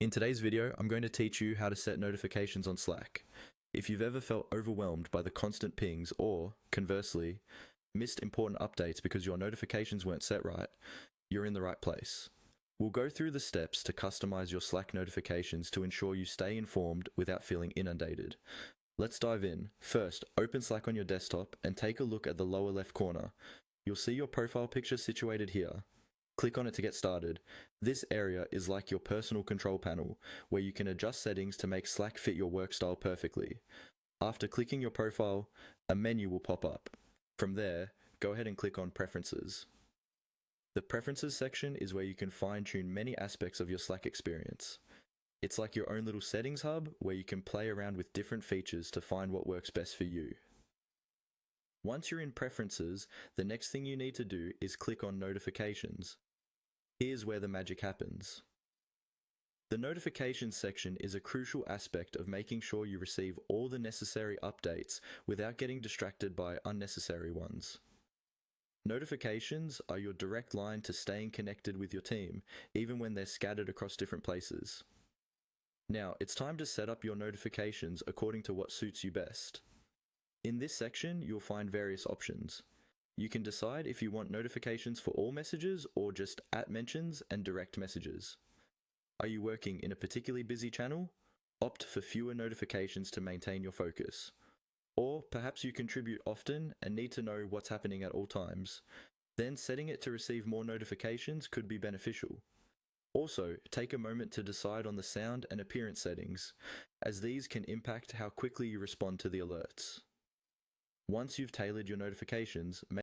In today's video, I'm going to teach you how to set notifications on Slack. If you've ever felt overwhelmed by the constant pings or, conversely, missed important updates because your notifications weren't set right, you're in the right place. We'll go through the steps to customize your Slack notifications to ensure you stay informed without feeling inundated. Let's dive in. First, open Slack on your desktop and take a look at the lower left corner. You'll see your profile picture situated here. Click on it to get started. This area is like your personal control panel, where you can adjust settings to make Slack fit your work style perfectly. After clicking your profile, a menu will pop up. From there, go ahead and click on Preferences. The Preferences section is where you can fine-tune many aspects of your Slack experience. It's like your own little settings hub where you can play around with different features to find what works best for you. Once you're in Preferences, the next thing you need to do is click on Notifications. Here's where the magic happens. The Notifications section is a crucial aspect of making sure you receive all the necessary updates without getting distracted by unnecessary ones. Notifications are your direct line to staying connected with your team, even when they're scattered across different places. Now, it's time to set up your notifications according to what suits you best. In this section, you'll find various options. You can decide if you want notifications for all messages or just @mentions and direct messages. Are you working in a particularly busy channel? Opt for fewer notifications to maintain your focus. Or perhaps you contribute often and need to know what's happening at all times. Then setting it to receive more notifications could be beneficial. Also, take a moment to decide on the sound and appearance settings, as these can impact how quickly you respond to the alerts. Once you've tailored your notifications,